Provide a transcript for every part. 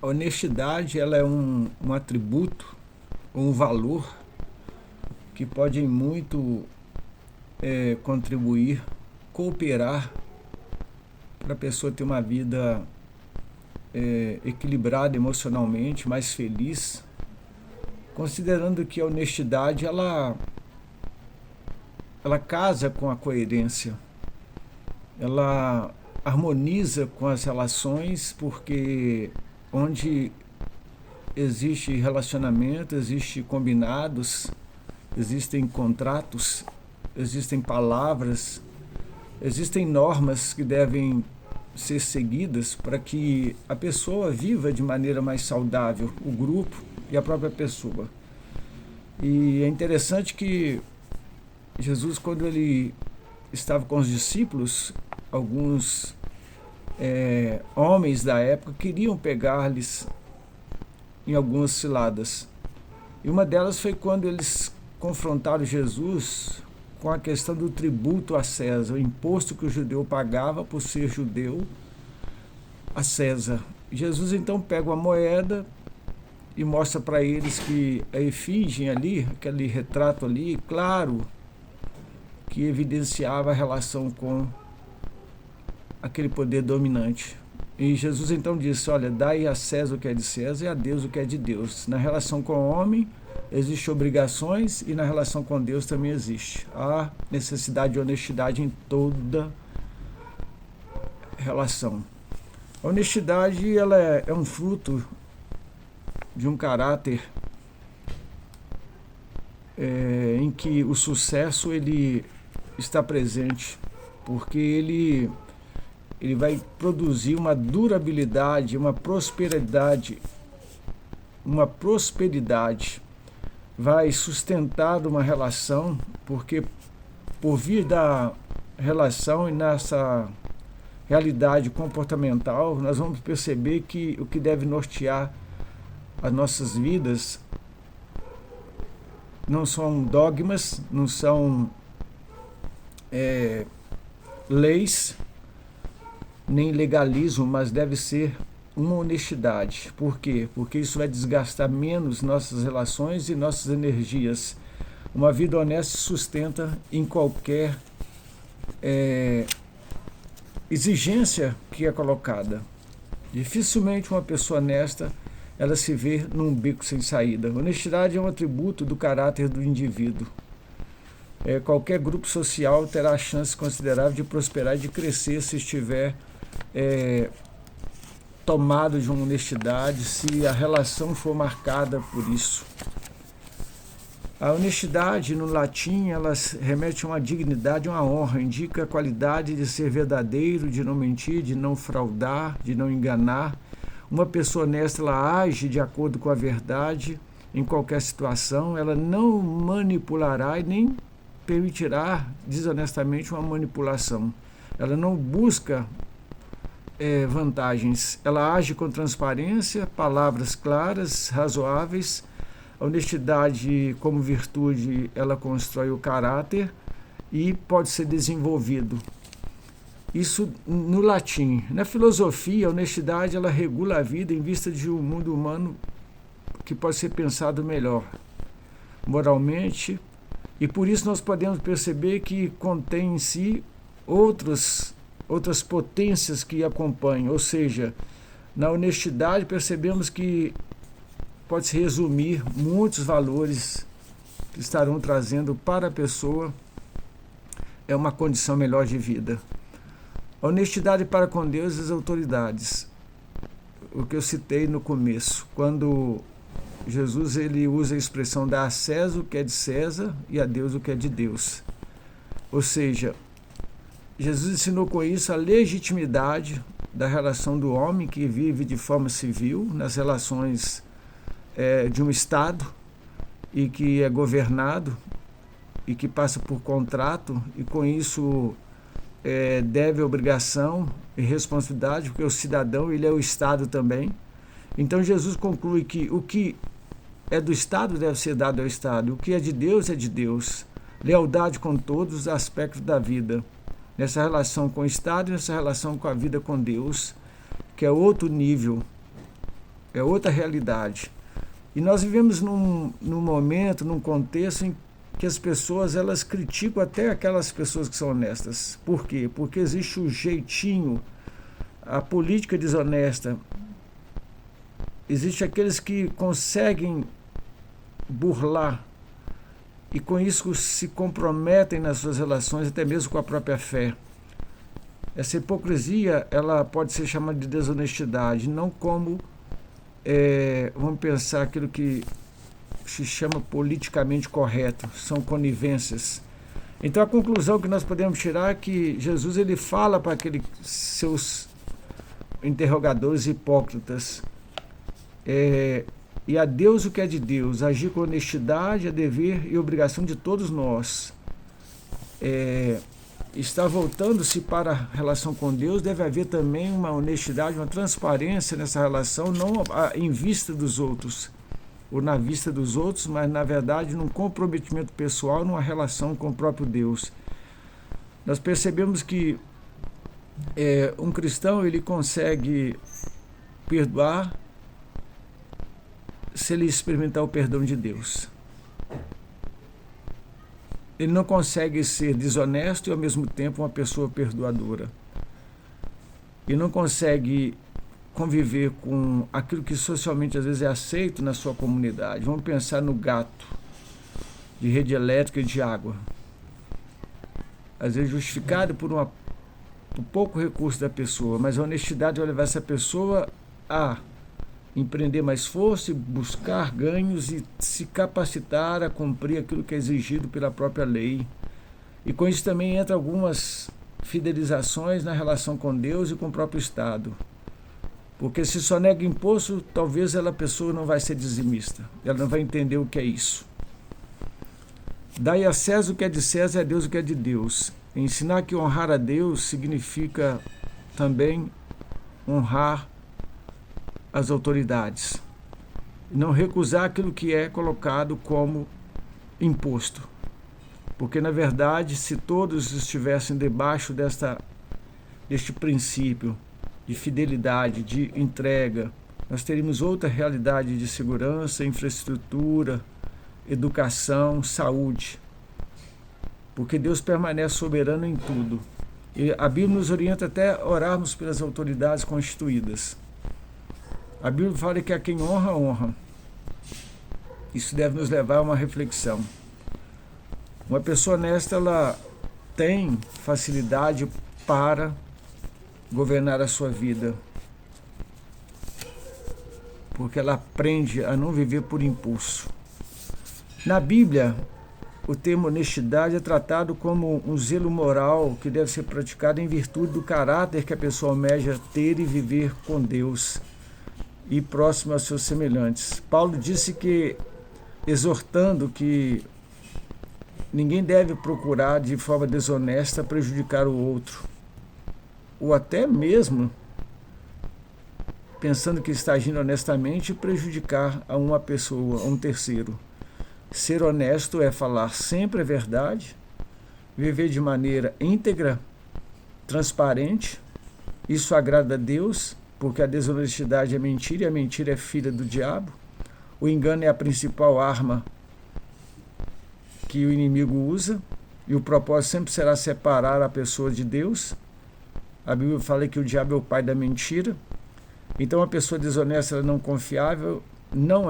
A honestidade ela é um atributo, um valor que pode muito contribuir, cooperar para a pessoa ter uma vida equilibrada emocionalmente, mais feliz, considerando que a honestidade ela casa com a coerência, ela harmoniza com as relações, porque onde existe relacionamento, existe combinados, existem contratos, existem palavras, existem normas que devem ser seguidas para que a pessoa viva de maneira mais saudável, o grupo e a própria pessoa. E é interessante que Jesus, quando ele estava com os discípulos, alguns homens da época queriam pegar-lhes em algumas ciladas. E uma delas foi quando eles confrontaram Jesus com a questão do tributo a César, o imposto que o judeu pagava por ser judeu a César. Jesus então pega uma moeda e mostra para eles que a efígie ali, aquele retrato ali, claro, que evidenciava a relação com aquele poder dominante. E Jesus então disse, olha, dai a César o que é de César e a Deus o que é de Deus. Na relação com o homem existem obrigações e na relação com Deus também existe. Há necessidade de honestidade em toda relação. A honestidade ela é um fruto de um caráter em que o sucesso ele está presente, porque ele vai produzir uma durabilidade, uma prosperidade, vai sustentar uma relação, porque por vir da relação e nessa realidade comportamental, nós vamos perceber que o que deve nortear as nossas vidas não são dogmas, não são leis, nem legalismo, mas deve ser uma honestidade. Por quê? Porque isso vai desgastar menos nossas relações e nossas energias. Uma vida honesta se sustenta em qualquer exigência que é colocada. Dificilmente uma pessoa honesta ela se vê num beco sem saída. Honestidade é um atributo do caráter do indivíduo. Qualquer grupo social terá chance considerável de prosperar e de crescer se estiver tomado de uma honestidade, se a relação for marcada por isso. A honestidade, no latim, ela remete a uma dignidade, uma honra, indica a qualidade de ser verdadeiro, de não mentir, de não fraudar, de não enganar. Uma pessoa honesta, ela age de acordo com a verdade em qualquer situação, ela não manipulará e nem permitirá desonestamente uma manipulação. Ela não busca vantagens, ela age com transparência, palavras claras, razoáveis. A honestidade como virtude, ela constrói o caráter e pode ser desenvolvido. Isso no latim. Na filosofia, a honestidade ela regula a vida em vista de um mundo humano que pode ser pensado melhor, moralmente, e por isso nós podemos perceber que contém em si outras potências que acompanham, ou seja, na honestidade percebemos que pode-se resumir muitos valores que estarão trazendo para a pessoa uma condição melhor de vida. A honestidade para com Deus e as autoridades, o que eu citei no começo, quando Jesus ele usa a expressão dar a César o que é de César e a Deus o que é de Deus. Ou seja, Jesus ensinou com isso a legitimidade da relação do homem que vive de forma civil nas relações de um Estado e que é governado e que passa por contrato e com isso deve obrigação e responsabilidade, porque o cidadão ele é o Estado também. Então Jesus conclui que o que é do Estado deve ser dado ao Estado, o que é de Deus, lealdade com todos os aspectos da vida, nessa relação com o Estado e nessa relação com a vida com Deus, que é outro nível é outra realidade. E nós vivemos num momento, num contexto em que as pessoas, elas criticam até aquelas pessoas que são honestas. Por quê? Porque existe o jeitinho, a política desonesta. Existe aqueles que conseguem burlar e com isso se comprometem nas suas relações, até mesmo com a própria fé. Essa hipocrisia, ela pode ser chamada de desonestidade, não como, vamos pensar, aquilo que se chama politicamente correto, são conivências. Então a conclusão que nós podemos tirar é que Jesus, ele fala para aqueles seus interrogadores hipócritas, e a Deus o que é de Deus, agir com honestidade é dever e obrigação de todos nós. Está voltando-se para a relação com Deus, deve haver também uma honestidade, uma transparência nessa relação, não em vista dos outros, ou na vista dos outros, mas na verdade num comprometimento pessoal, numa relação com o próprio Deus. Nós percebemos que um cristão, ele consegue perdoar se ele experimentar o perdão de Deus. Ele não consegue ser desonesto e ao mesmo tempo uma pessoa perdoadora. E não consegue conviver com aquilo que socialmente às vezes é aceito na sua comunidade. Vamos pensar no gato de rede elétrica e de água. Às vezes justificado por pouco recurso da pessoa, mas a honestidade vai levar essa pessoa a empreender mais esforço, buscar ganhos e se capacitar a cumprir aquilo que é exigido pela própria lei. E com isso também entra algumas fidelizações na relação com Deus e com o próprio Estado. Porque se só nega imposto, talvez a pessoa não vai ser dizimista, ela não vai entender o que é isso. Dai a César o que é de César e a Deus o que é de Deus. Ensinar que honrar a Deus significa também honrar as autoridades. Não recusar aquilo que é colocado como imposto. Porque, na verdade, se todos estivessem debaixo deste princípio de fidelidade, de entrega, nós teríamos outra realidade de segurança, infraestrutura, educação, saúde. Porque Deus permanece soberano em tudo. E a Bíblia nos orienta até a orarmos pelas autoridades constituídas. A Bíblia fala que a quem honra, honra. Isso deve nos levar a uma reflexão. Uma pessoa honesta, ela tem facilidade para governar a sua vida, porque ela aprende a não viver por impulso. Na Bíblia, o termo honestidade é tratado como um zelo moral que deve ser praticado em virtude do caráter que a pessoa almeja ter e viver com Deus e próximo aos seus semelhantes. Paulo disse que, exortando que ninguém deve procurar de forma desonesta prejudicar o outro, ou até mesmo pensando que está agindo honestamente prejudicar a uma pessoa, a um terceiro. Ser honesto é falar sempre a verdade, viver de maneira íntegra, transparente. Isso agrada a Deus, porque a desonestidade é mentira e a mentira é filha do diabo. O engano é a principal arma que o inimigo usa, e o propósito sempre será separar a pessoa de Deus. A Bíblia fala que o diabo é o pai da mentira. Então a pessoa desonesta, ela não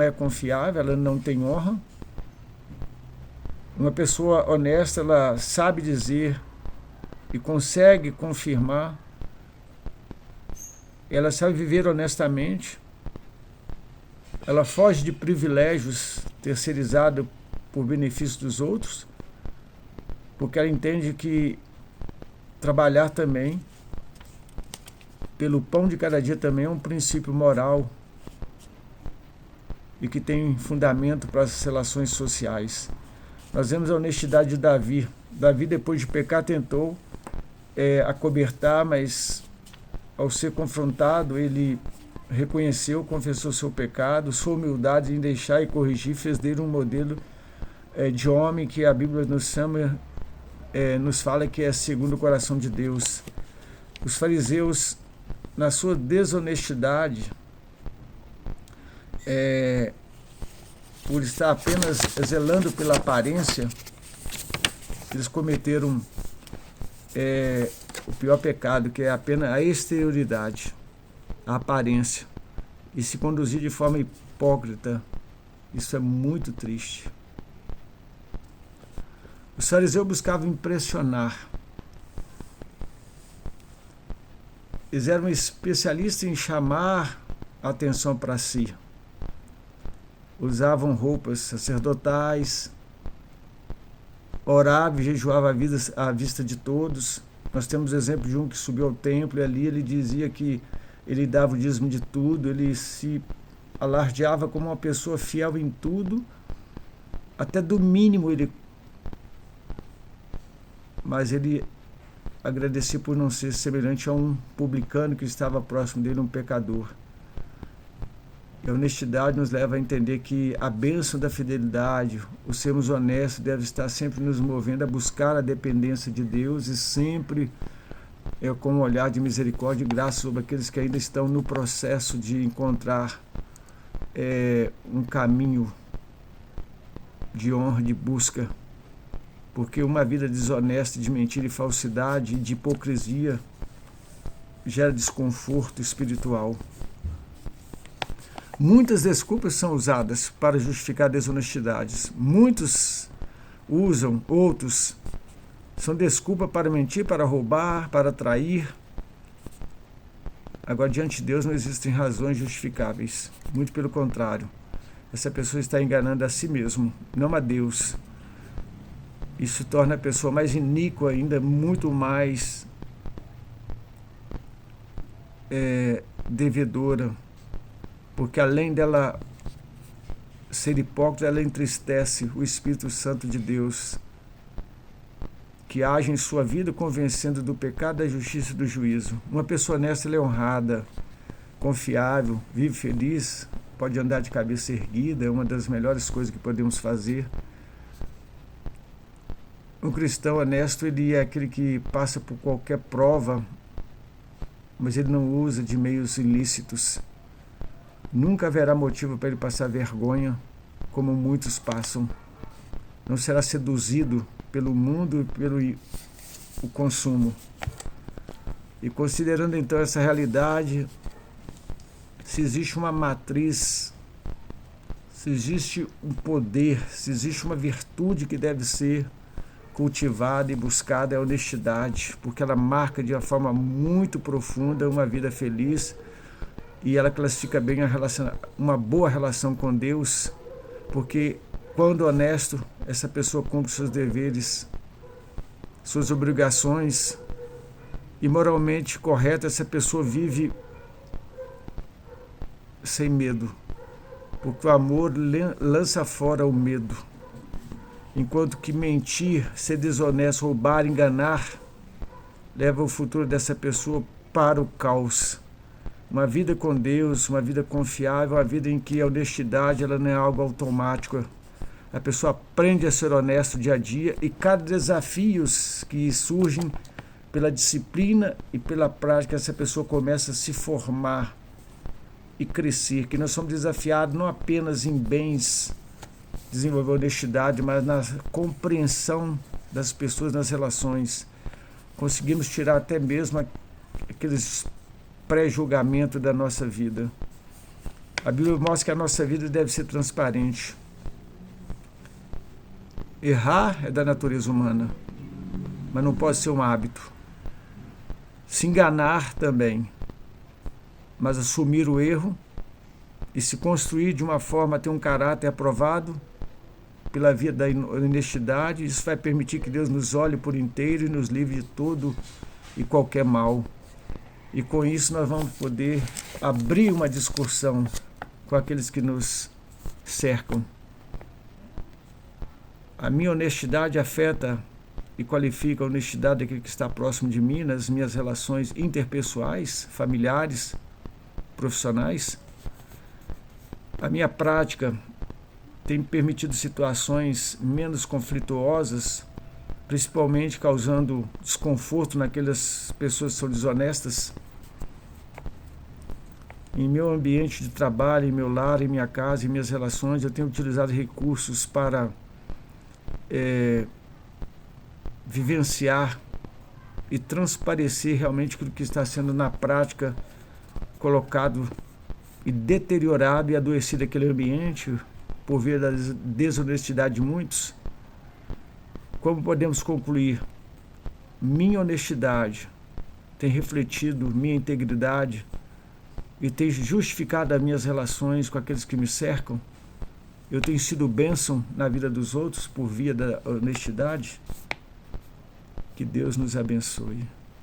é confiável, ela não tem honra. Uma pessoa honesta, ela sabe dizer e consegue confirmar. Ela sabe viver honestamente. Ela foge de privilégios terceirizados por benefício dos outros, porque ela entende que trabalhar também pelo pão de cada dia também é um princípio moral e que tem fundamento para as relações sociais. Nós vemos a honestidade de Davi. Davi, depois de pecar, tentou acobertar, mas ao ser confrontado, ele reconheceu, confessou seu pecado, sua humildade em deixar e corrigir, fez dele um modelo de homem que a Bíblia nos fala que é segundo o coração de Deus. Os fariseus, na sua desonestidade, por estar apenas zelando pela aparência, eles cometeram o pior pecado, que é apenas a exterioridade, a aparência, e se conduzir de forma hipócrita. Isso é muito triste. Os fariseus buscavam impressionar. Eles eram especialistas em chamar a atenção para si. Usavam roupas sacerdotais, oravam e jejuavam à vista de todos. Nós temos exemplo de um que subiu ao templo e ali ele dizia que ele dava o dízimo de tudo, ele se alardeava como uma pessoa fiel em tudo, até do mínimo mas ele agradecia por não ser semelhante a um publicano que estava próximo dele, um pecador. E a honestidade nos leva a entender que a bênção da fidelidade, o sermos honestos, deve estar sempre nos movendo a buscar a dependência de Deus e sempre com um olhar de misericórdia e graça sobre aqueles que ainda estão no processo de encontrar um caminho de honra, de busca. Porque uma vida desonesta, de mentira e falsidade, de hipocrisia, gera desconforto espiritual. Muitas desculpas são usadas para justificar desonestidades. Muitos usam, outros são desculpa para mentir, para roubar, para trair. Agora, diante de Deus não existem razões justificáveis. Muito pelo contrário. Essa pessoa está enganando a si mesmo, não a Deus. Isso torna a pessoa mais iníqua ainda, muito mais devedora, porque além dela ser hipócrita, ela entristece o Espírito Santo de Deus, que age em sua vida convencendo do pecado, da justiça e do juízo. Uma pessoa honesta, ela é honrada, confiável, vive feliz, pode andar de cabeça erguida, é uma das melhores coisas que podemos fazer. Um cristão honesto, ele é aquele que passa por qualquer prova, mas ele não usa de meios ilícitos. Nunca haverá motivo para ele passar vergonha, como muitos passam. Não será seduzido pelo mundo e pelo o consumo. E considerando então essa realidade, se existe uma matriz, se existe um poder, se existe uma virtude que deve ser cultivada e buscada, é a honestidade, porque ela marca de uma forma muito profunda uma vida feliz e ela classifica bem uma boa relação com Deus, porque quando honesto, essa pessoa cumpre seus deveres, suas obrigações, e moralmente correta, essa pessoa vive sem medo, porque o amor lança fora o medo. Enquanto que mentir, ser desonesto, roubar, enganar, leva o futuro dessa pessoa para o caos. Uma vida com Deus, uma vida confiável, uma vida em que a honestidade ela não é algo automático. A pessoa aprende a ser honesto dia a dia e cada desafio que surgem pela disciplina e pela prática, essa pessoa começa a se formar e crescer. Que nós somos desafiados não apenas em bens, desenvolver honestidade, mas na compreensão das pessoas, nas relações. Conseguimos tirar até mesmo aqueles pré-julgamentos da nossa vida. A Bíblia mostra que a nossa vida deve ser transparente. Errar é da natureza humana, mas não pode ser um hábito. Se enganar também, mas assumir o erro e se construir de uma forma a ter um caráter aprovado pela via da honestidade, isso vai permitir que Deus nos olhe por inteiro e nos livre de todo e qualquer mal. E com isso nós vamos poder abrir uma discussão com aqueles que nos cercam. A minha honestidade afeta e qualifica a honestidade daquele que está próximo de mim, nas minhas relações interpessoais, familiares, profissionais. A minha prática tem permitido situações menos conflituosas, principalmente causando desconforto naquelas pessoas que são desonestas. Em meu ambiente de trabalho, em meu lar, em minha casa, em minhas relações, eu tenho utilizado recursos para vivenciar e transparecer realmente aquilo que está sendo na prática colocado e deteriorado e adoecido aquele ambiente por via da desonestidade de muitos. Como podemos concluir? Minha honestidade tem refletido minha integridade e tem justificado as minhas relações com aqueles que me cercam. Eu tenho sido bênção na vida dos outros por via da honestidade. Que Deus nos abençoe.